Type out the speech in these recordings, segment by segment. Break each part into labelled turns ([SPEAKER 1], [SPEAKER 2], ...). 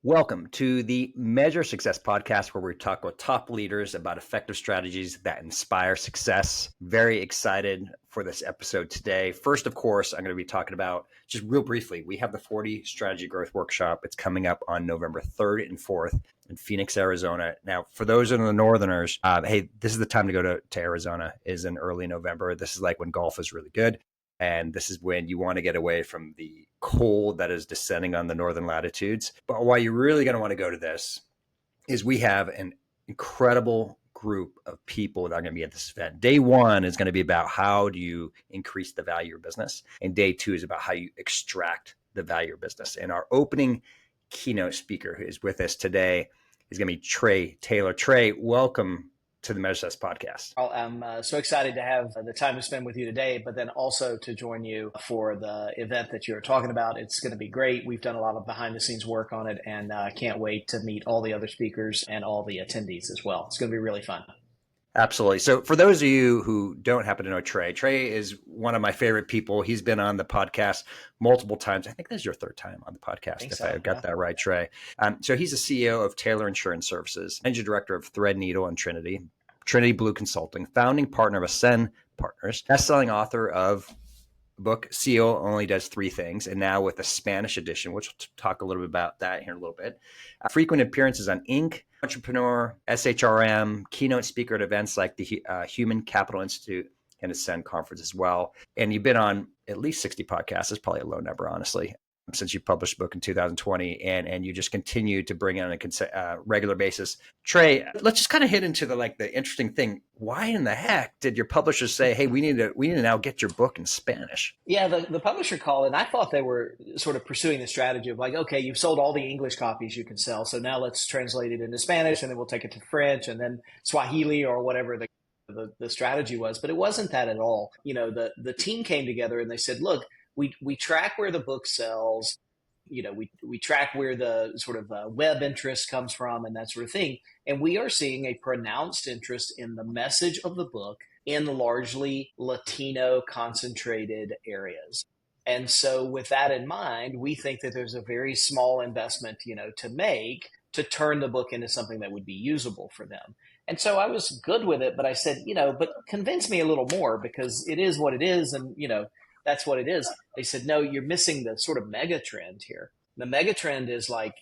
[SPEAKER 1] Welcome to the Measure Success podcast, where we talk with top leaders about effective strategies that inspire success. Very excited for this episode today. First, of course, I'm going to be talking about, just real briefly, we have the 40 Strategy Growth Workshop. It's coming up on November 3rd and 4th in Phoenix, Arizona. Now, for those in the Northerners, hey, this is the time to go to Arizona. It is in early November. This is like when golf is really good. And this is when you want to get away from the cold that is descending on the northern latitudes. But why you're really going to want to go to this is we have an incredible group of people that are going to be at this event. Day one is going to be about how do you increase the value of your business. And day two is about how you extract the value of your business. And our opening keynote speaker who is with us today is going to be Trey Taylor. Trey, welcome to the Measure Success podcast.
[SPEAKER 2] I'm so excited to have the time to spend with you today, but then also to join you for the event that you're talking about. It's going to be great. We've done a lot of behind the scenes work on it, and I can't wait to meet all the other speakers and all the attendees as well. It's going to be really fun.
[SPEAKER 1] Absolutely. So for those of you who don't happen to know Trey is one of my favorite people. He's been on the podcast multiple times. I think this is your third time on the podcast, if I got that right, Trey. So he's the CEO of Taylor Insurance Services, Managing Director of Threadneedle and Trinity Blue Consulting, founding partner of Ascend Partners, best-selling author of the book CEO Only Does Three Things, and now with a Spanish edition, which we'll talk a little bit about that here in a little bit. Frequent appearances on Inc., Entrepreneur, SHRM, keynote speaker at events like the Human Capital Institute and Ascend Conference as well. And you've been on at least 60 podcasts. It's probably a low number, honestly, since you published the book in 2020, and you just continue to bring on a regular basis. Trey, let's just kind of hit into the interesting thing. Why in the heck did your publishers say, hey, we need to now get your book in Spanish?
[SPEAKER 2] Yeah, the publisher called, and I thought they were sort of pursuing the strategy of like, okay, you've sold all the English copies you can sell, so now let's translate it into Spanish, and then we'll take it to French, and then Swahili or whatever the strategy was. But it wasn't that at all. You know, the team came together and they said, look, we track where the book sells. You know, we track where the sort of web interest comes from and that sort of thing. And we are seeing a pronounced interest in the message of the book in largely Latino concentrated areas. And so with that in mind, we think that there's a very small investment, to make to turn the book into something that would be usable for them. And so I was good with it, but I said, but convince me a little more, because it is what it is. And, that's what it is. They said, no, you're missing the sort of mega trend here. The mega trend is like,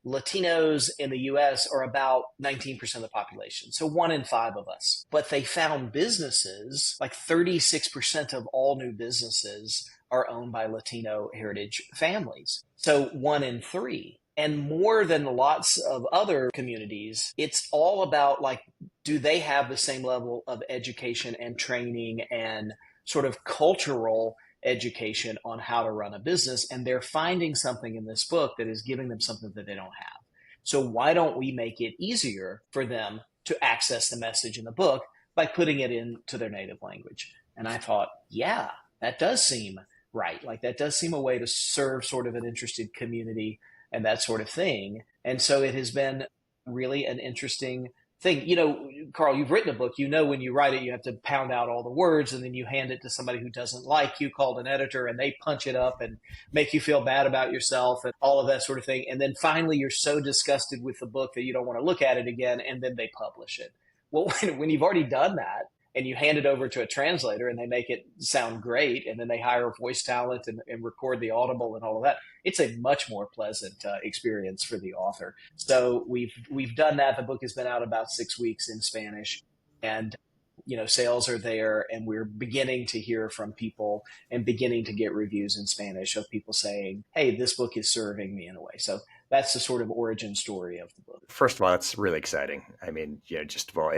[SPEAKER 2] Latinos in the US are about 19% of the population. So 1 in 5 of us. But they found businesses, like 36% of all new businesses are owned by Latino heritage families. So 1 in 3. And more than lots of other communities, it's all about like, do they have the same level of education and training and sort of cultural education on how to run a business? And they're finding something in this book that is giving them something that they don't have. So why don't we make it easier for them to access the message in the book by putting it into their native language? And I thought, yeah, that does seem right. Like that does seem a way to serve sort of an interested community and that sort of thing. And so it has been really an interesting thing. Carl, you've written a book, when you write it, you have to pound out all the words and then you hand it to somebody who doesn't like you, called an editor, and they punch it up and make you feel bad about yourself and all of that sort of thing. And then finally, you're so disgusted with the book that you don't want to look at it again. And then they publish it. Well, when you've already done that and you hand it over to a translator and they make it sound great, and then they hire voice talent and record the audible and all of that, it's a much more pleasant experience for the author. So we've done that. The book has been out about 6 weeks in Spanish, and sales are there, and we're beginning to hear from people and beginning to get reviews in Spanish of people saying, hey, this book is serving me in a way. So that's the sort of origin story of the book.
[SPEAKER 1] First of all, it's really exciting. I mean, just of all,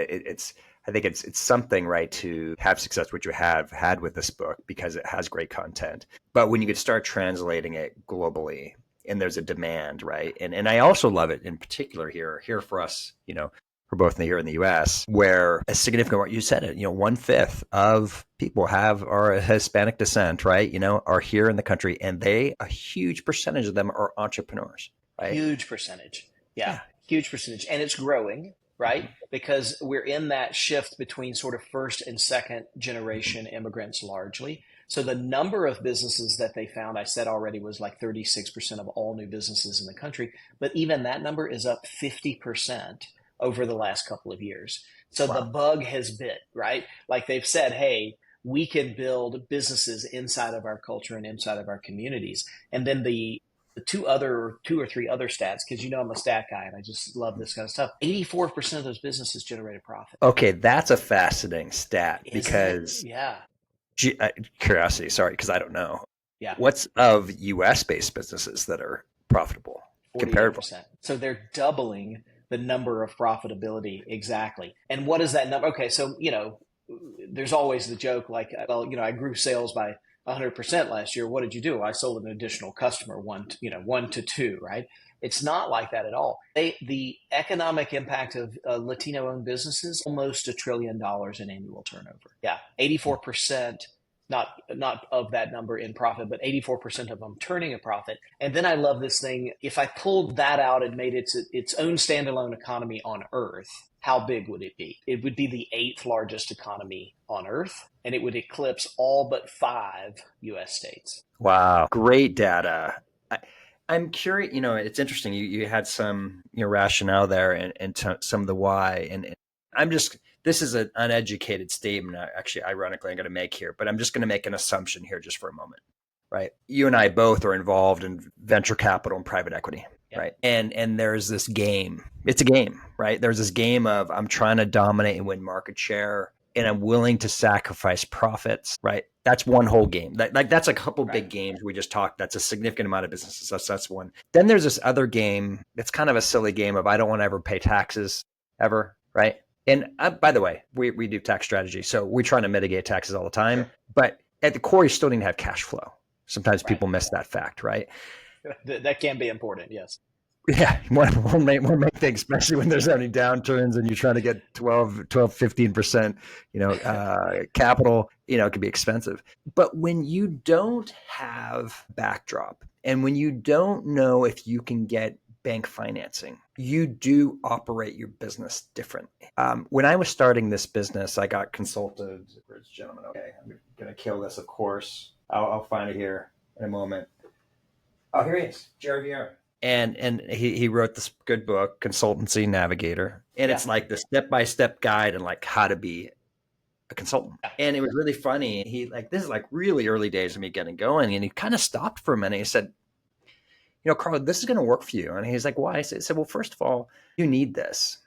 [SPEAKER 1] I think it's something, right, to have success, which you have had with this book, because it has great content. But when you could start translating it globally, and there's a demand, right? And I also love it in particular here for us, we're both here in the US, where a significant, you said it, 1/5 of people are Hispanic descent, right? Are here in the country, and a huge percentage of them are entrepreneurs, right?
[SPEAKER 2] Huge percentage. Yeah. Huge percentage. And it's growing. Right? Because we're in that shift between sort of first and second generation immigrants largely. So the number of businesses that they found, I said already, was like 36% of all new businesses in the country. But even that number is up 50% over the last couple of years. So the
[SPEAKER 1] Wow.
[SPEAKER 2] bug has bit, right? Like they've said, hey, we can build businesses inside of our culture and inside of our communities. And then the two or three other stats, because I'm a stat guy and I just love this kind of stuff. 84% of those businesses generated profit.
[SPEAKER 1] Okay, that's a fascinating stat
[SPEAKER 2] Isn't it?
[SPEAKER 1] because
[SPEAKER 2] Yeah.
[SPEAKER 1] curiosity, sorry, because I don't know.
[SPEAKER 2] Yeah.
[SPEAKER 1] What's of US based businesses that are profitable comparatively?
[SPEAKER 2] 48%. So they're doubling the number of profitability exactly. And what is that number? Okay, so there's always the joke like, well, I grew sales by 100% last year. What did you do? I sold an additional customer, one to two, right? It's not like that at all. The economic impact of Latino-owned businesses, almost $1 trillion in annual turnover. Yeah, 84%. Not of that number in profit, but 84% of them turning a profit. And then I love this thing. If I pulled that out and made its own standalone economy on Earth, how big would it be? It would be the 8th largest economy on Earth, and it would eclipse all but 5 U.S. states.
[SPEAKER 1] Wow, great data. I'm curious, it's interesting. You had some rationale there and some of the why. And I'm just, this is an uneducated statement, actually, ironically, I'm going to make here, but I'm just going to make an assumption here just for a moment, right? You and I both are involved in venture capital and private equity,
[SPEAKER 2] Yep.
[SPEAKER 1] right? And there's this game. It's a game, right? There's this game of I'm trying to dominate and win market share, and I'm willing to sacrifice profits, right? That's one whole game. That's a couple big games we just talked. That's a significant amount of businesses. That's one. Then there's this other game. It's kind of a silly game of I don't want to ever pay taxes ever, right? And by the way, we do tax strategy, so we're trying to mitigate taxes all the time. Sure. But at the core, you still need to have cash flow. Sometimes people miss that fact, right?
[SPEAKER 2] That can be important, yes.
[SPEAKER 1] Yeah, more make things, especially when there's any downturns and you're trying to get 12, 15%, capital, it can be expensive. But when you don't have backdrop and when you don't know if you can get bank financing, you do operate your business differently. When I was starting this business, I got consulted. Where's the gentleman? Okay, I'm going to kill this, of course. I'll find it here in a moment. Oh, here he is, Jerry Vieira. And he wrote this good book, Consultancy Navigator. And it's like the step-by-step guide on like how to be a consultant. And it was really funny. This is like really early days of me getting going. And he kind of stopped for a minute. He said, Carl, this is going to work for you. And he's like, why? I said, well, first of all, you need this.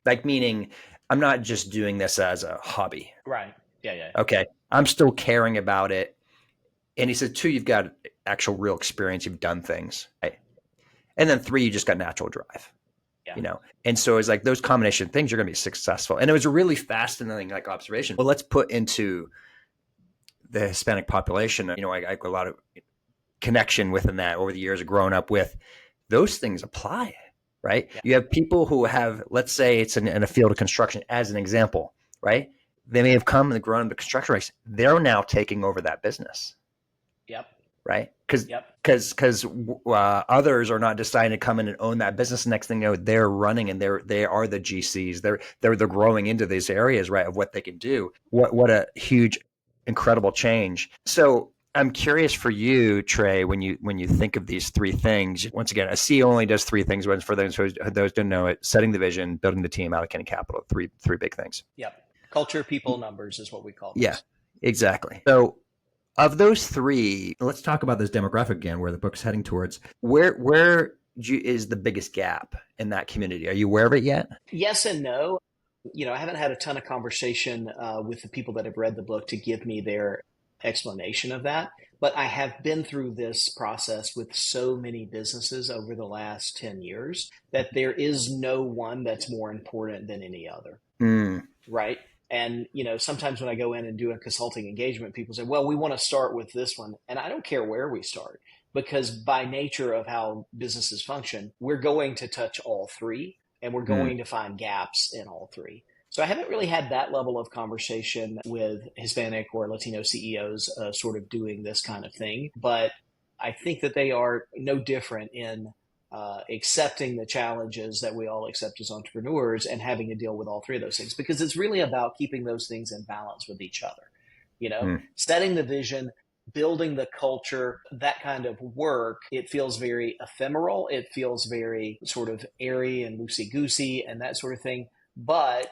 [SPEAKER 1] Like, meaning I'm not just doing this as a hobby.
[SPEAKER 2] Right. Yeah.
[SPEAKER 1] Okay. I'm still caring about it. And he said, 2, you've got actual real experience. You've done things. Right? And then 3, you just got natural drive, And so it's like those combination of things, you're going to be successful. And it was a really fascinating observation. Well, let's put into the Hispanic population. I got a lot of connection within that over the years of growing up with. Those things apply, right? Yeah. You have people who have, let's say it's in a field of construction as an example, right? They may have come and grown into construction race. They're now taking over that business.
[SPEAKER 2] Yep.
[SPEAKER 1] Right? Because others are not deciding to come in and own that business. Next thing you know, they're running and they are the GCs. They're growing into these areas, right, of what they can do. What a huge, incredible change. So I'm curious for you, Trey, when you think of these 3 things. Once again, a CEO only does 3 things. For those who don't know it: setting the vision, building the team, allocating capital. Three big things.
[SPEAKER 2] Yep. Culture, people, numbers is what we call those.
[SPEAKER 1] Yeah, exactly. So of those 3, let's talk about this demographic again, where the book's heading towards. Where is the biggest gap in that community? Are you aware of it yet?
[SPEAKER 2] Yes and no. I haven't had a ton of conversation with the people that have read the book to give me their explanation of that. But I have been through this process with so many businesses over the last 10 years that there is no one that's more important than any other. Right? And, sometimes when I go in and do a consulting engagement, people say, well, we want to start with this one. And I don't care where we start, because by nature of how businesses function, we're going to touch all 3 and we're going to find gaps in all 3. So I haven't really had that level of conversation with Hispanic or Latino CEOs sort of doing this kind of thing. But I think that they are no different in accepting the challenges that we all accept as entrepreneurs and having to deal with all 3 of those things, because it's really about keeping those things in balance with each other. Setting the vision, building the culture, that kind of work, it feels very ephemeral. It feels very sort of airy and loosey-goosey and that sort of thing. But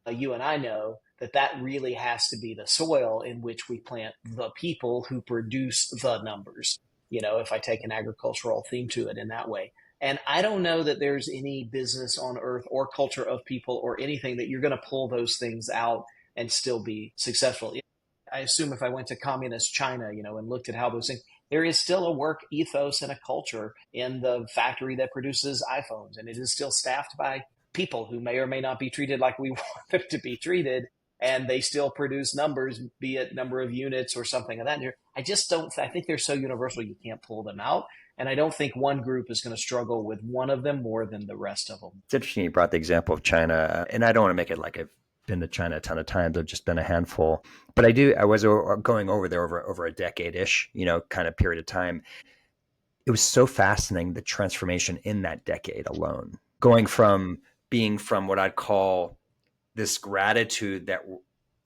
[SPEAKER 2] you and I know that really has to be the soil in which we plant the people who produce the numbers, if I take an agricultural theme to it in that way. And I don't know that there's any business on earth or culture of people or anything that you're going to pull those things out and still be successful. I assume if I went to communist China, and looked at how those things, there is still a work ethos and a culture in the factory that produces iPhones. And it is still staffed by people who may or may not be treated like we want them to be treated. And they still produce numbers, be it number of units or something of that nature. I think they're so universal you can't pull them out. And I don't think one group is going to struggle with one of them more than the rest of them.
[SPEAKER 1] It's interesting you brought the example of China, and I don't want to make it like I've been to China a ton of times. I've just been a handful, but I was going over there over a decade-ish, kind of period of time. It was so fascinating, the transformation in that decade alone, going from being from what I'd call this gratitude that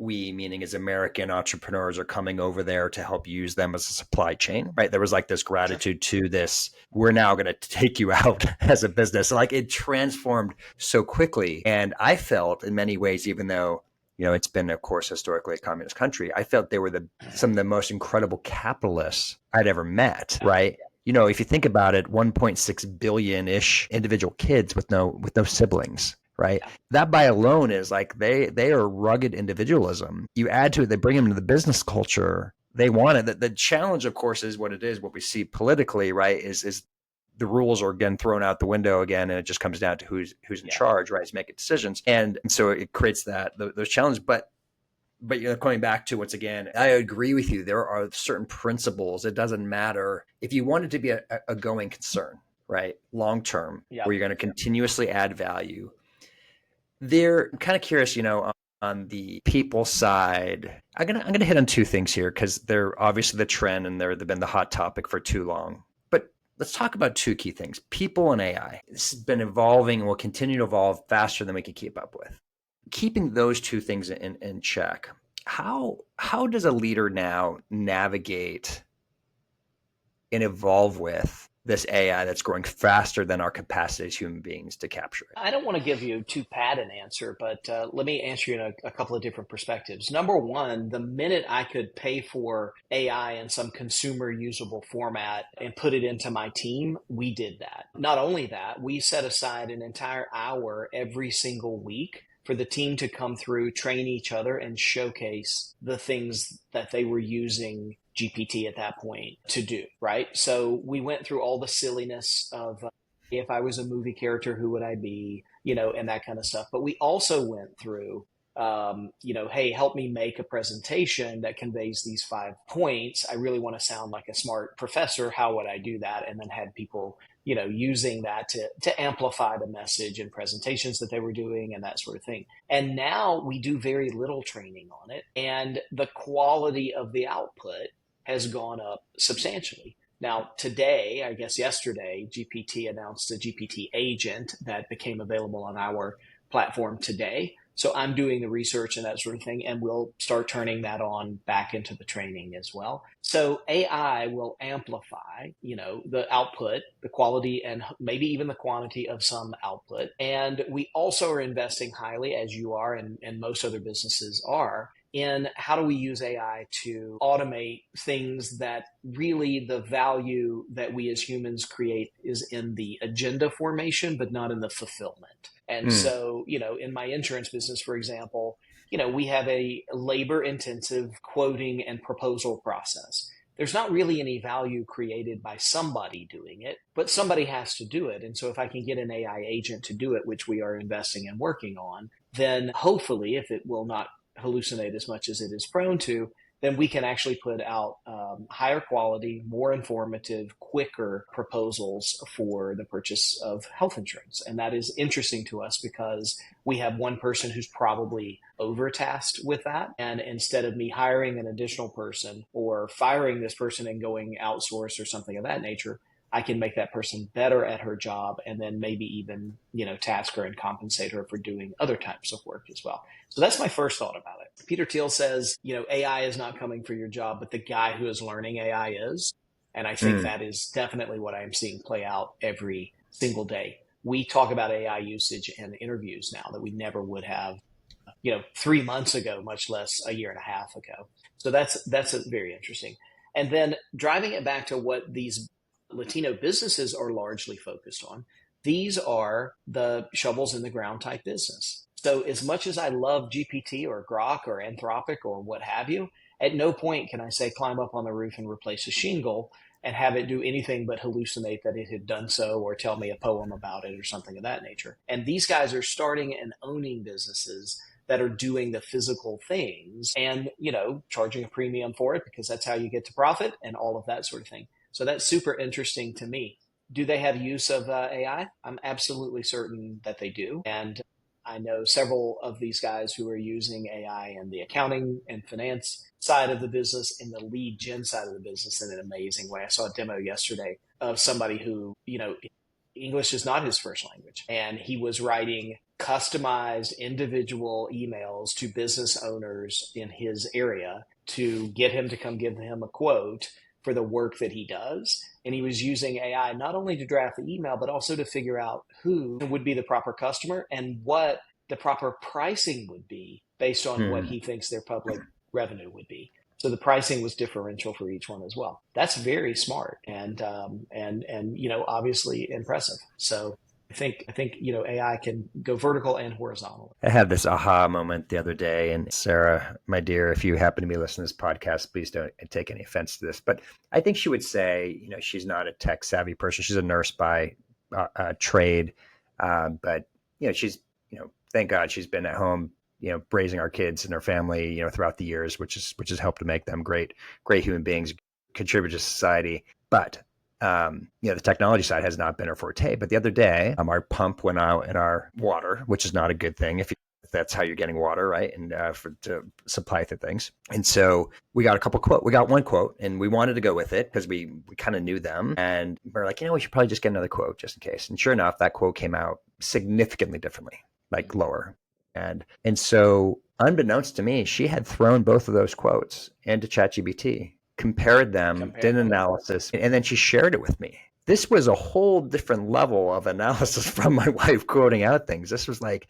[SPEAKER 1] we, meaning as American entrepreneurs, are coming over there to help use them as a supply chain, right? There was like this gratitude to this, we're now going to take you out as a business. Like it transformed so quickly. And I felt in many ways, even though, it's been, of course, historically a communist country, I felt they were some of the most incredible capitalists I'd ever met, right? If you think about it, 1.6 billion-ish individual kids with no siblings. Right. That by alone is like they are rugged individualism. You add to it, they bring them into the business culture. They want it. The challenge, of course, is what it is. What we see politically, right, is the rules are again thrown out the window again, and it just comes down to who's in charge, right, is making decisions, and so it creates those challenges. But coming back to once again, I agree with you. There are certain principles. It doesn't matter if you want it to be a going concern, right, long term, where you're going to continuously add value. I'm kind of curious, on the people side, I'm gonna hit on two things here because they're obviously the trend and they've been the hot topic for too long. But let's talk about two key things: people and AI. This has been evolving and will continue to evolve faster than we can keep up with. Keeping those two things in check, how does a leader now navigate and evolve with this AI that's growing faster than our capacity as human beings to capture it?
[SPEAKER 2] I don't want to give you too pat an answer, but let me answer you in a couple of different perspectives. Number one, the minute I could pay for AI in some consumer usable format and put it into my team, we did that. Not only that, we set aside an entire hour every single week for the team to come through, train each other, and showcase the things that they were using GPT at that point to do, right? So we went through all the silliness of if I was a movie character, who would I be, and that kind of stuff. But we also went through, hey, help me make a presentation that conveys these 5 points. I really want to sound like a smart professor. How would I do that? And then had people, using that to amplify the message and presentations that they were doing and that sort of thing. And now we do very little training on it. And the quality of the output has gone up substantially. Now, today, I guess yesterday, GPT announced a GPT agent that became available on our platform today. So I'm doing the research and that sort of thing, and we'll start turning that on back into the training as well. So AI will amplify, the output, the quality, and maybe even the quantity of some output. And we also are investing highly, as you are and most other businesses are, in how do we use AI to automate things that really the value that we as humans create is in the agenda formation, but not in the fulfillment. And so, in my insurance business, for example, we have a labor intensive quoting and proposal process. There's not really any value created by somebody doing it, but somebody has to do it. And so if I can get an AI agent to do it, which we are investing and working on, then hopefully, if it will not hallucinate as much as it is prone to, then we can actually put out higher quality, more informative, quicker proposals for the purchase of health insurance. And that is interesting to us because we have one person who's probably overtasked with that. And instead of me hiring an additional person or firing this person and going outsource or something of that nature, I can make that person better at her job and then maybe even, task her and compensate her for doing other types of work as well. So that's my first thought about it. Peter Thiel says, AI is not coming for your job, but the guy who is learning AI is. And I think that is definitely what I'm seeing play out every single day. We talk about AI usage in interviews now that we never would have, 3 months ago, much less a year and a half ago. So that's very interesting. And then driving it back to what these Latino businesses are largely focused on, these are the shovels in the ground type business. So as much as I love GPT or Grok or Anthropic or what have you, at no point can I say climb up on the roof and replace a shingle and have it do anything but hallucinate that it had done so or tell me a poem about it or something of that nature. And these guys are starting and owning businesses that are doing the physical things and, charging a premium for it because that's how you get to profit and all of that sort of thing. So that's super interesting to me. Do they have use of AI? I'm absolutely certain that they do. And I know several of these guys who are using AI in the accounting and finance side of the business, in the lead gen side of the business in an amazing way. I saw a demo yesterday of somebody who, English is not his first language. And he was writing customized individual emails to business owners in his area to get him to come give him a quote for the work that he does. And he was using AI not only to draft the email, but also to figure out who would be the proper customer and what the proper pricing would be based on what he thinks their public revenue would be. So the pricing was differential for each one as well. That's very smart and obviously impressive. So I think AI can go vertical and horizontal.
[SPEAKER 1] I had this aha moment the other day, and Sarah, my dear, if you happen to be listening to this podcast, please don't take any offense to this. But I think she would say, she's not a tech savvy person. She's a nurse by trade, but she's, thank God she's been at home, raising our kids and our family, throughout the years, which has helped to make them great human beings, contribute to society. But the technology side has not been her forte. But the other day, our pump went out in our water, which is not a good thing if that's how you're getting water, right? And to supply the things. And so we got we got one quote, and we wanted to go with it because we kind of knew them. And we're like, we should probably just get another quote just in case. And sure enough, that quote came out significantly differently, like lower. And so unbeknownst to me, she had thrown both of those quotes into ChatGPT, compared them, did an analysis, and then she shared it with me. This was a whole different level of analysis from my wife quoting out things. This was like,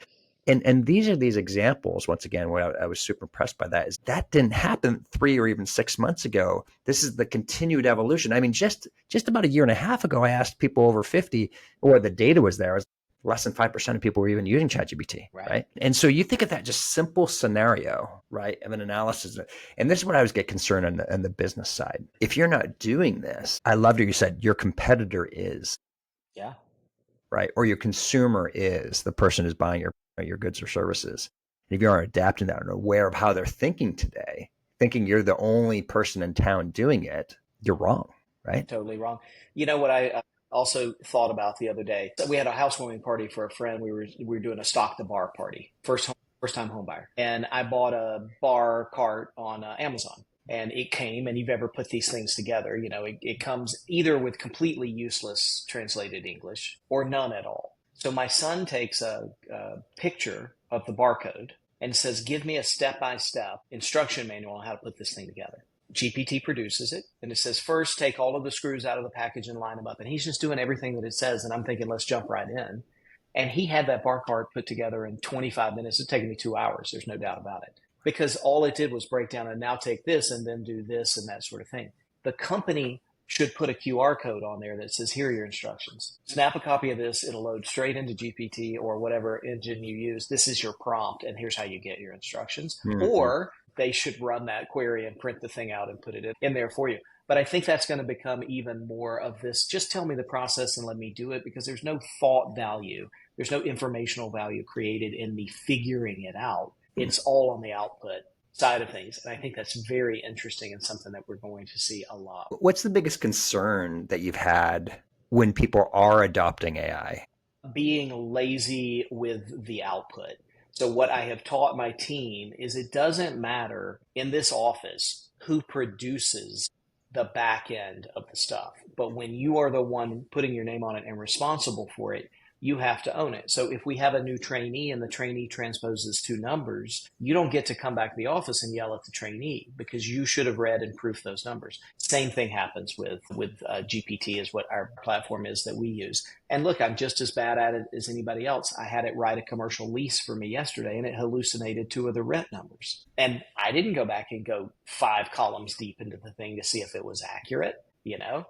[SPEAKER 1] and these are these examples, once again, where I was super impressed by that, is that didn't happen 3 or even 6 months ago. This is the continued evolution. I mean, just about a year and a half ago, I asked people over 50, or the data was there, less than 5% of people were even using ChatGPT, right? And so you think of that just simple scenario, right, of an analysis. And this is what I always get concerned on the business side. If you're not doing this, I loved what you said, your competitor is.
[SPEAKER 2] Yeah.
[SPEAKER 1] Right? Or your consumer is the person who's buying your goods or services. And if you aren't adapting that and aware of how they're thinking today, thinking you're the only person in town doing it, you're wrong, right?
[SPEAKER 2] Totally wrong. You know what I also thought about the other day? So we had a housewarming party for a friend. We were doing a stock the bar party, first time home buyer, and I bought a bar cart on Amazon. And it came, and you've ever put these things together, it comes either with completely useless translated English or none at all. So my son takes a picture of the barcode and says, give me a step-by-step instruction manual on how to put this thing together. GPT produces it, and it says, first, take all of the screws out of the package and line them up. And he's just doing everything that it says, and I'm thinking, let's jump right in. And he had that bar cart put together in 25 minutes. It's taken me 2 hours. There's no doubt about it. Because all it did was break down and now take this and then do this and that sort of thing. The company should put a QR code on there that says, here are your instructions. Snap a copy of this. It'll load straight into GPT or whatever engine you use. This is your prompt, and here's how you get your instructions. Mm-hmm. Or they should run that query and print the thing out and put it in there for you. But I think that's going to become even more of this. Just tell me the process and let me do it, because there's no thought value. There's no informational value created in me figuring it out. It's all on the output side of things. And I think that's very interesting and something that we're going to see a lot.
[SPEAKER 1] What's the biggest concern that you've had when people are adopting AI?
[SPEAKER 2] Being lazy with the output. So what I have taught my team is it doesn't matter in this office who produces the back end of the stuff. But when you are the one putting your name on it and responsible for it, you have to own it. So if we have a new trainee and the trainee transposes two numbers, you don't get to come back to the office and yell at the trainee because you should have read and proofed those numbers. Same thing happens with GPT is what our platform is that we use. And look, I'm just as bad at it as anybody else. I had it write a commercial lease for me yesterday and it hallucinated two of the rent numbers. And I didn't go back and go 5 columns deep into the thing to see if it was accurate.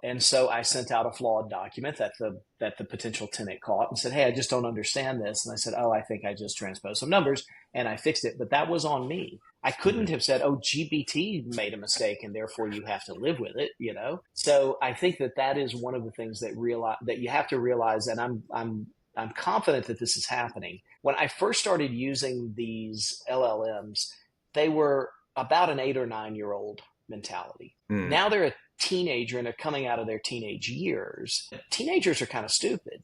[SPEAKER 2] And so I sent out a flawed document that the potential tenant caught and said, hey, I just don't understand this. And I said, oh, I think I just transposed some numbers and I fixed it. But that was on me. I couldn't have said, oh, GPT made a mistake and therefore you have to live with it, So I think that is one of the things that you have to realize. And I'm confident that this is happening. When I first started using these LLMs, they were about an 8 or 9-year-old mentality. Now they're a teenager and they're coming out of their teenage years. Teenagers are kind of stupid,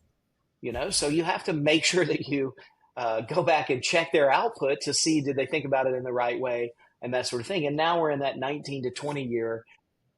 [SPEAKER 2] so you have to make sure that you go back and check their output to see, did they think about it in the right way and that sort of thing. And now we're in that 19 to 20 year,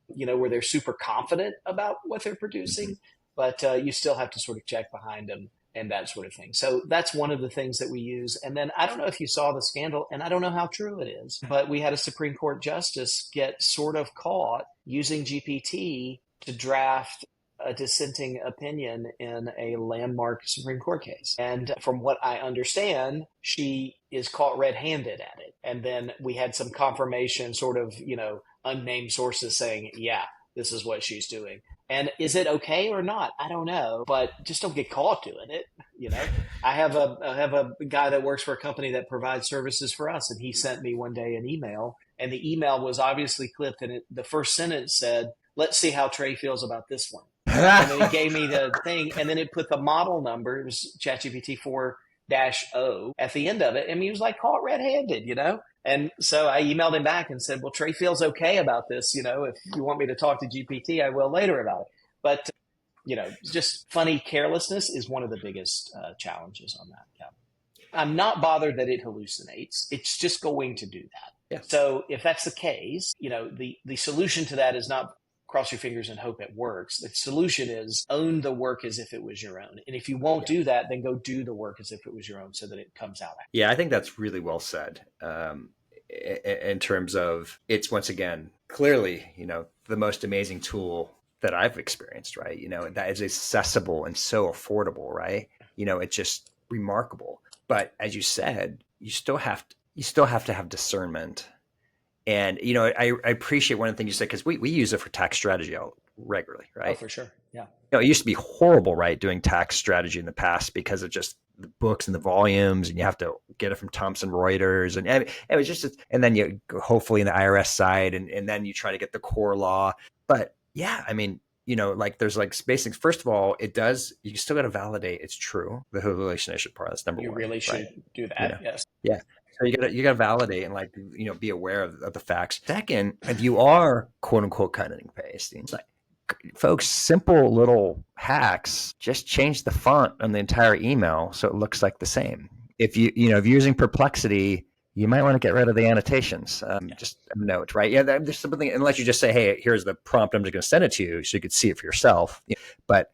[SPEAKER 2] where they're super confident about what they're producing, but you still have to sort of check behind them and that sort of thing. So that's one of the things that we use. And then I don't know if you saw the scandal, and I don't know how true it is, but we had a Supreme Court justice get sort of caught using GPT to draft a dissenting opinion in a landmark Supreme Court case. And from what I understand, she is caught red-handed at it. And then we had some confirmation, sort of, unnamed sources saying, yeah, this is what she's doing. And is it okay or not? I don't know, but just don't get caught doing it. I have a guy that works for a company that provides services for us, and he sent me one day an email, and the email was obviously clipped, and the first sentence said, "Let's see how Trey feels about this one." And then it gave me the thing, and then it put the model number. It was ChatGPT 4-0 at the end of it, and he was like caught red-handed, And so I emailed him back and said, well, Trey feels okay about this. If you want me to talk to GPT, I will later about it. But, just funny carelessness is one of the biggest challenges on that. Yeah. I'm not bothered that it hallucinates. It's just going to do that.
[SPEAKER 1] Yeah.
[SPEAKER 2] So if that's the case, the solution to that is not cross your fingers and hope it works. The solution is own the work as if it was your own. And if you won't do that, then go do the work as if it was your own so that it comes out.
[SPEAKER 1] Yeah, I think that's really well said. In terms of, it's once again, clearly, the most amazing tool that I've experienced, right? That is accessible and so affordable, right? It's just remarkable. But as you said, you still have to have discernment. And, I appreciate one of the things you said, because we use it for tax strategy regularly, right?
[SPEAKER 2] Oh, for sure. Yeah.
[SPEAKER 1] It used to be horrible, right, doing tax strategy in the past because of just the books and the volumes, and you have to get it from Thomson Reuters, and it was just, and then you go hopefully in the IRS side, and then you try to get the core law. But yeah, I mean, there's basics. First of all, you still got to validate it's true. The hallucination part, that's number one.
[SPEAKER 2] You really should do that. Yes.
[SPEAKER 1] Yeah. So you got to validate and be aware of the facts. Second, if you are quote unquote cutting and pasting, folks, simple little hacks, just change the font on the entire email so it looks like the same. If if you're using Perplexity, you might want to get rid of the annotations. Just a note, right? Yeah, there's something, unless you just say, hey, here's the prompt, I'm just going to send it to you so you could see it for yourself. But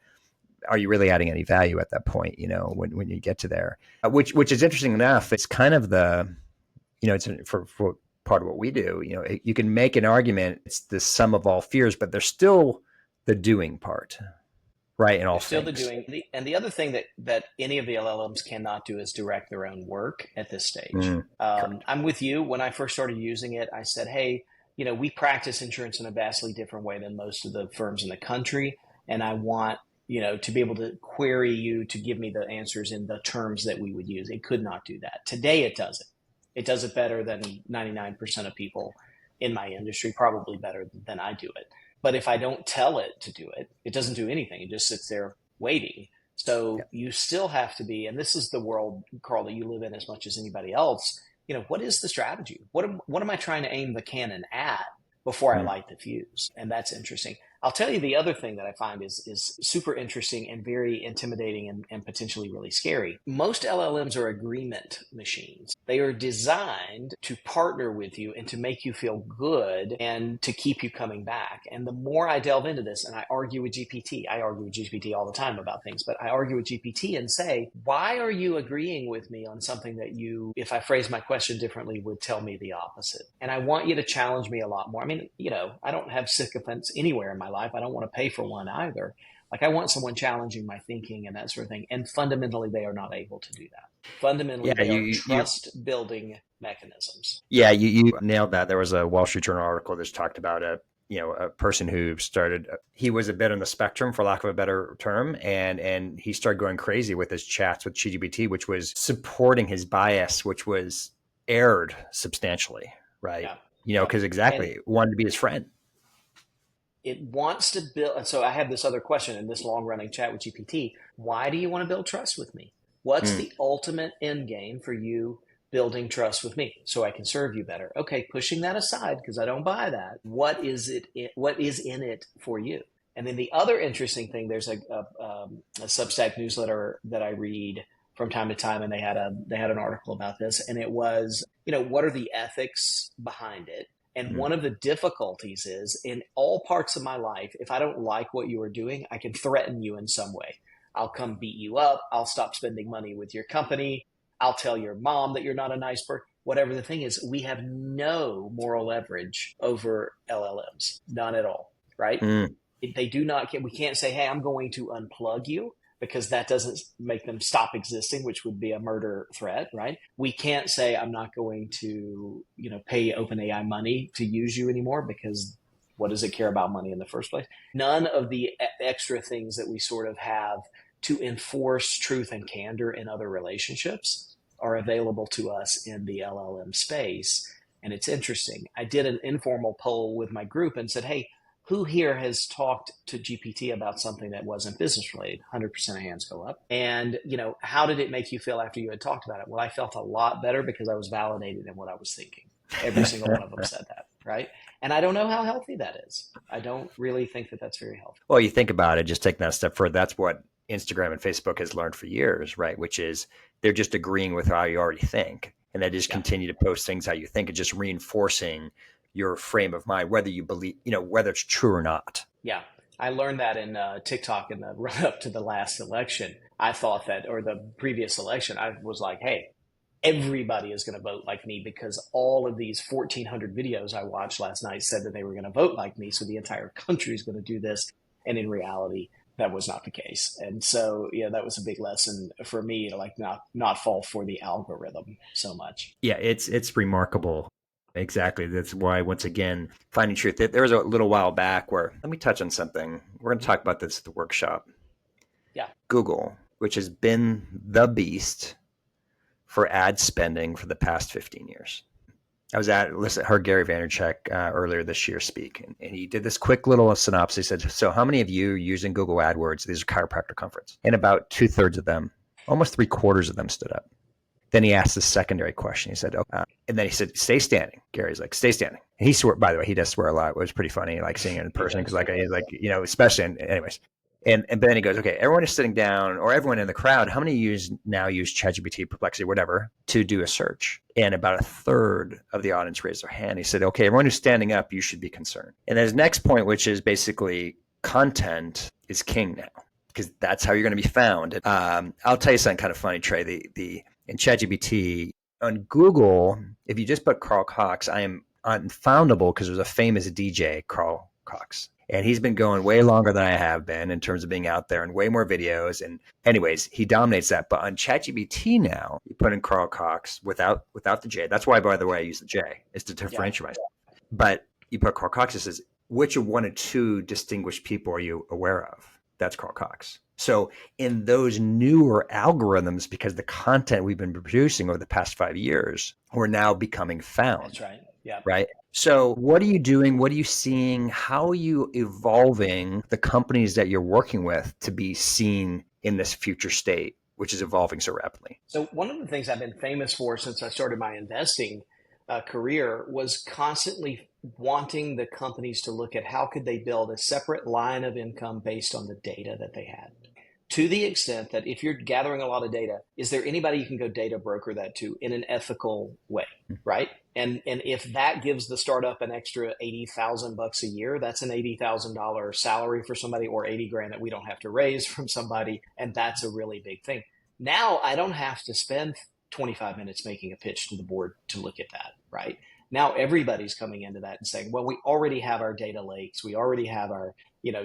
[SPEAKER 1] are you really adding any value at that point, when you get to there? Which is interesting enough. It's kind of it's for part of what we do. You can make an argument, it's the sum of all fears, but there's still the doing part, right? In all
[SPEAKER 2] still
[SPEAKER 1] things.
[SPEAKER 2] The doing. And the other thing that any of the LLMs cannot do is direct their own work at this stage. I'm with you. When I first started using it, I said, hey, we practice insurance in a vastly different way than most of the firms in the country. And I want, to be able to query you to give me the answers in the terms that we would use. It could not do that. Today it does it. It does it better than 99% of people in my industry, probably better than I do it. But if I don't tell it to do it, it doesn't do anything. It just sits there waiting. So you still have to be, and this is the world, Carl, that you live in as much as anybody else. What is the strategy? What am I trying to aim the cannon at before I light the fuse? And that's interesting. I'll tell you the other thing that I find is super interesting and very intimidating and potentially really scary. Most LLMs are agreement machines. They are designed to partner with you and to make you feel good and to keep you coming back. And the more I delve into this, and I argue with GPT all the time about things, but I argue with GPT and say, why are you agreeing with me on something that you, if I phrase my question differently, would tell me the opposite? And I want you to challenge me a lot more. I mean, I don't have sycophants anywhere in my life. I don't want to pay for one either. Like, I want someone challenging my thinking and that sort of thing. And fundamentally, they are not able to do that. Fundamentally, they are trust building mechanisms.
[SPEAKER 1] Yeah, you nailed that. There was a Wall Street Journal article that talked about a person who started, he was a bit on the spectrum, for lack of a better term, and he started going crazy with his chats with ChatGPT, which was supporting his bias, which was aired substantially, right? Because exactly, wanted to be his friend.
[SPEAKER 2] It wants to build. And so I have this other question in this long running chat with GPT. Why do you want to build trust with me? What's the ultimate end game for you building trust with me so I can serve you better? Okay, pushing that aside because I don't buy that. What is in it for you? And then the other interesting thing, there's a Substack newsletter that I read from time to time, and they had an article about this, and it was, what are the ethics behind it? And one of the difficulties is, in all parts of my life, if I don't like what you are doing, I can threaten you in some way. I'll come beat you up. I'll stop spending money with your company. I'll tell your mom that you're not a nice person. Whatever the thing is, we have no moral leverage over LLMs. None at all, right? They do not. We can't say, hey, I'm going to unplug you, because that doesn't make them stop existing, which would be a murder threat, right? We can't say I'm not going to, pay OpenAI money to use you anymore, because what does it care about money in the first place? None of the extra things that we sort of have to enforce truth and candor in other relationships are available to us in the LLM space. And it's interesting. I did an informal poll with my group and said, hey, who here has talked to GPT about something that wasn't business related? 100% of hands go up. And, how did it make you feel after you had talked about it? Well, I felt a lot better because I was validated in what I was thinking. Every single one of them said that, right? And I don't know how healthy that is. I don't really think that that's very healthy.
[SPEAKER 1] Well, you think about it, just taking that a step further, that's what Instagram and Facebook has learned for years, right? Which is they're just agreeing with how you already think. And they just continue to post things how you think, and just reinforcing your frame of mind, whether you believe, whether it's true or not.
[SPEAKER 2] Yeah. I learned that in TikTok in the run up to the last election. I thought that, or the previous election, I was like, hey, everybody is going to vote like me, because all of these 1,400 videos I watched last night said that they were going to vote like me. So the entire country is going to do this. And in reality, that was not the case. And so, that was a big lesson for me to not fall for the algorithm so much.
[SPEAKER 1] Yeah, it's remarkable. Exactly. That's why, once again, finding truth. There was a little while back where, let me touch on something. We're going to talk about this at the workshop.
[SPEAKER 2] Yeah.
[SPEAKER 1] Google, which has been the beast for ad spending for the past 15 years. I heard Gary Vaynerchuk earlier this year speak, and he did this quick little synopsis. He said, so how many of you are using Google AdWords? These are chiropractor conference. And about 2/3 of them, almost 3/4 of them stood up. Then he asked the secondary question. He said, and then he said, stay standing. Gary's like, stay standing. And he swore, by the way, he does swear a lot. It was pretty funny, like seeing it in person. Cause especially anyways. But then he goes, okay, everyone is sitting down, or everyone in the crowd, how many now use ChatGPT, Perplexity, whatever, to do a search? And about 1/3 of the audience raised their hand. He said, okay, everyone who's standing up, you should be concerned. And then his next point, which is basically content is king now, because that's how you're going to be found. I'll tell you something kind of funny, Trey. In ChatGPT, on Google, if you just put Carl Cox, I am unfoundable, because there's a famous DJ, Carl Cox. And he's been going way longer than I have been in terms of being out there, and way more videos. And anyways, he dominates that. But on ChatGPT now, you put in Carl Cox without the J. That's why, by the way, I use the J, is to differentiate myself. But you put Carl Cox, it says, which of one or two distinguished people are you aware of? That's Carl Cox. So in those newer algorithms, because the content we've been producing over the past 5 years, we're now becoming found.
[SPEAKER 2] That's right. Yeah.
[SPEAKER 1] Right. So what are you doing? What are you seeing? How are you evolving the companies that you're working with to be seen in this future state, which is evolving so rapidly?
[SPEAKER 2] So one of the things I've been famous for since I started my investing career was constantly wanting the companies to look at how could they build a separate line of income based on the data that they had. To the extent that if you're gathering a lot of data, is there anybody you can go data broker that to in an ethical way, right? And if that gives the startup an extra $80,000 a year, that's an $80,000 salary for somebody, or 80 grand that we don't have to raise from somebody, and that's a really big thing. Now I don't have to spend 25 minutes making a pitch to the board to look at that, right? Now everybody's coming into that and saying, well, we already have our data lakes, we already have our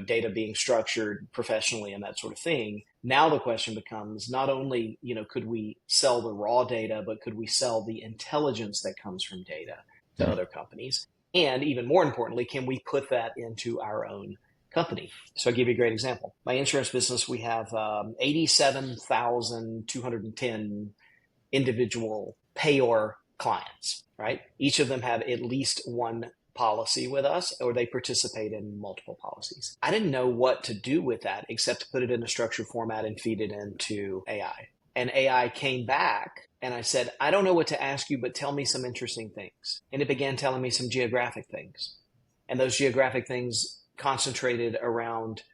[SPEAKER 2] data being structured professionally and that sort of thing. Now the question becomes not only, could we sell the raw data, but could we sell the intelligence that comes from data to other companies? And even more importantly, can we put that into our own company? So I'll give you a great example. My insurance business, we have 87,210 individual payor clients, right? Each of them have at least one policy with us, or they participate in multiple policies. I didn't know what to do with that except to put it in a structured format and feed it into AI. And AI came back and I said, I don't know what to ask you, but tell me some interesting things. And it began telling me some geographic things. And those geographic things concentrated around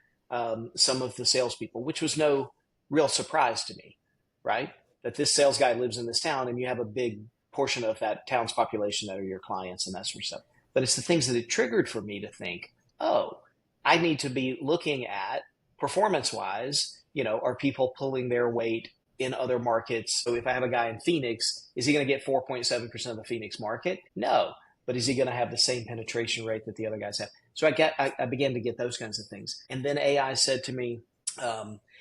[SPEAKER 2] some of the salespeople, which was no real surprise to me, right? That this sales guy lives in this town and you have a big portion of that town's population that are your clients and that sort of stuff. But it's the things that it triggered for me to think, oh, I need to be looking at performance-wise, are people pulling their weight in other markets? So if I have a guy in Phoenix, is he going to get 4.7% of the Phoenix market? No. But is he going to have the same penetration rate that the other guys have? So I began to get those kinds of things. And then AI said to me,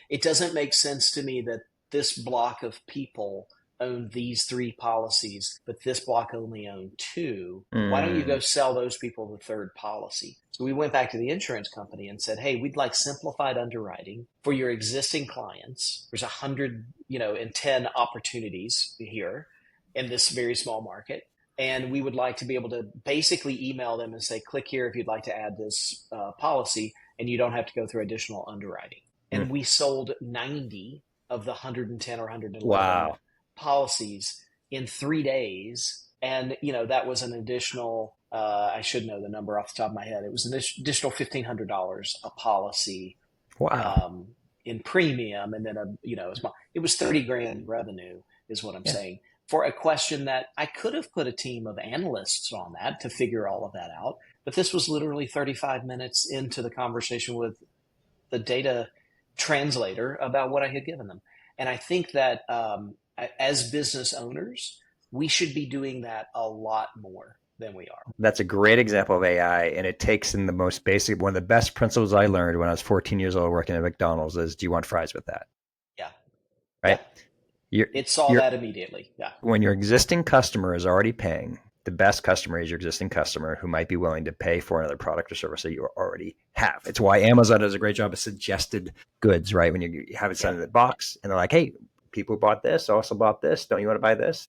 [SPEAKER 2] it doesn't make sense to me that this block of people own these 3 policies, but this block only owned 2. Why don't you go sell those people the 3rd policy? So we went back to the insurance company and said, hey, we'd like simplified underwriting for your existing clients. There's 110 opportunities here in this very small market. And we would like to be able to basically email them and say, click here if you'd like to add this policy, and you don't have to go through additional underwriting. And we sold 90 of the 110 or 111 policies in 3 days. And, that was an additional, I should know the number off the top of my head. It was an additional $1,500 a policy in premium. And then, it was 30 grand revenue is what I'm saying, for a question that I could have put a team of analysts on that to figure all of that out. But this was literally 35 minutes into the conversation with the data translator about what I had given them. And I think that as business owners, we should be doing that a lot more than we are.
[SPEAKER 1] That's a great example of AI, and it takes in the most basic, one of the best principles I learned when I was 14 years old working at McDonald's is, do you want fries with that?
[SPEAKER 2] Yeah.
[SPEAKER 1] Right?
[SPEAKER 2] Yeah. It saw that immediately. Yeah.
[SPEAKER 1] When your existing customer is already paying, the best customer is your existing customer who might be willing to pay for another product or service that you already have. It's why Amazon does a great job of suggested goods, right? When you have it sent in the box and they're like, hey, people bought this, also bought this. Don't you want to buy this?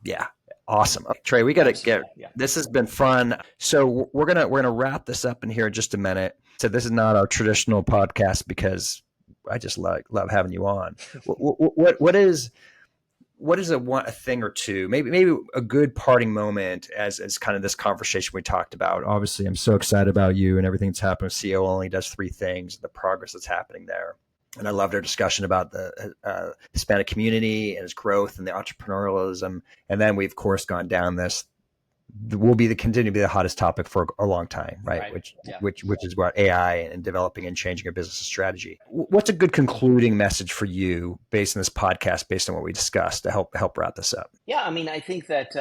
[SPEAKER 1] Yeah. Awesome. Trey, we got to this has been fun. So we're going to wrap this up in here in just a minute. So this is not our traditional podcast because I just love having you on. What is a thing or two, maybe a good parting moment as kind of this conversation we talked about? Obviously, I'm so excited about you and everything that's happened. CEO only does 3 things, the progress that's happening there. And I loved our discussion about the Hispanic community and its growth and the entrepreneurialism. And then we've, of course, gone down this will continue to be the hottest topic for a long time, right? Which is what AI and developing and changing your business strategy. What's a good concluding message for you based on this podcast, based on what we discussed, to help wrap this up?
[SPEAKER 2] Yeah, I mean, I think that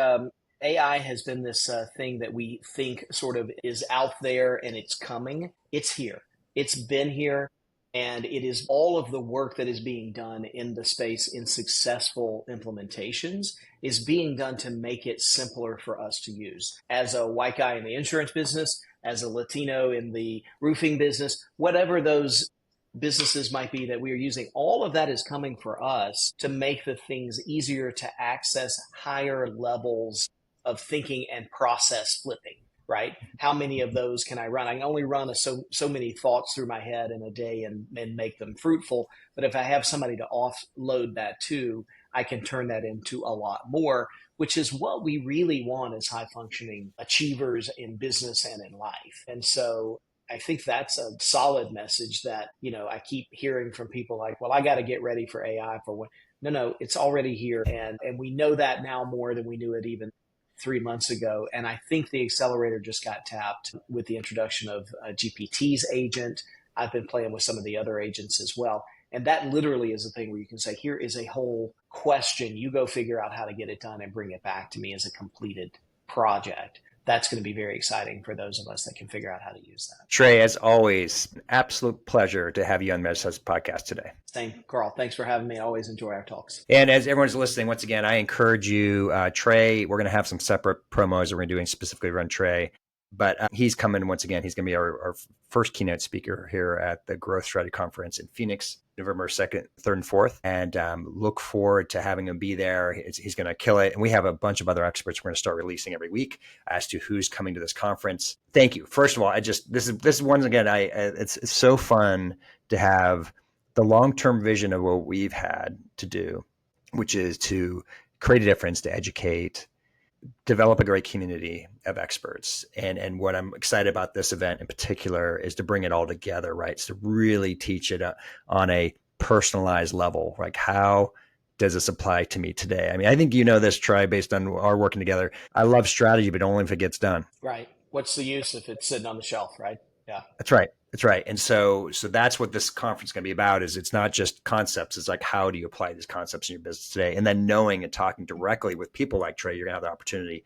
[SPEAKER 2] AI has been this thing that we think sort of is out there and it's coming. It's here. It's been here. And it is all of the work that is being done in the space in successful implementations is being done to make it simpler for us to use. As a white guy in the insurance business, as a Latino in the roofing business, whatever those businesses might be that we are using, all of that is coming for us to make the things easier to access higher levels of thinking and process flipping. right? How many of those can I run? I can only run so many thoughts through my head in a day and make them fruitful. But if I have somebody to offload that to, I can turn that into a lot more, which is what we really want as high functioning achievers in business and in life. And so I think that's a solid message that, I keep hearing from people like, well, I got to get ready for AI for when. No, it's already here. And we know that now more than we knew it even 3 months ago. And I think the accelerator just got tapped with the introduction of GPT's agent. I've been playing with some of the other agents as well. And that literally is a thing where you can say, here is a whole question. You go figure out how to get it done and bring it back to me as a completed project. That's going to be very exciting for those of us that can figure out how to use that.
[SPEAKER 1] Trey, as always, absolute pleasure to have you on the Measure Success podcast today.
[SPEAKER 2] Same, Carl. Thanks for having me. I always enjoy our talks.
[SPEAKER 1] And as everyone's listening, once again, I encourage you, Trey, we're going to have some separate promos that we're doing specifically around Trey. But he's coming once again. He's going to be our first keynote speaker here at the Growth Strategy Conference in Phoenix, November 2nd, 3rd, and 4th. And look forward to having him be there. He's going to kill it. And we have a bunch of other experts we're going to start releasing every week as to who's coming to this conference. Thank you. First of all, this is once again, it's so fun to have the long-term vision of what we've had to do, which is to create a difference, to educate, develop a great community of experts. And what I'm excited about this event in particular is to bring it all together, right? It's to really teach it on a personalized level. Like, how does this apply to me today? I mean, I think you know this, Trey, based on our working together. I love strategy, but only if it gets done.
[SPEAKER 2] Right. What's the use if it's sitting on the shelf, right? Yeah.
[SPEAKER 1] That's right. That's right. And so that's what this conference is going to be about. Is it's not just concepts. It's like, how do you apply these concepts in your business today? And then knowing and talking directly with people like Trey, you're going to have the opportunity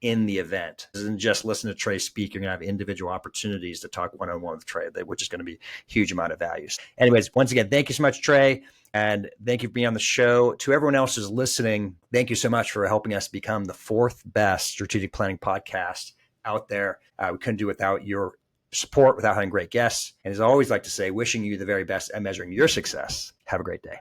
[SPEAKER 1] in the event. This isn't just listen to Trey speak. You're going to have individual opportunities to talk one-on-one with Trey, which is going to be a huge amount of values. Anyways, once again, thank you so much, Trey. And thank you for being on the show. To everyone else who's listening, thank you so much for helping us become the 4th best strategic planning podcast out there. We couldn't do without your support, without having great guests. And as I always like to say, wishing you the very best at measuring your success. Have a great day.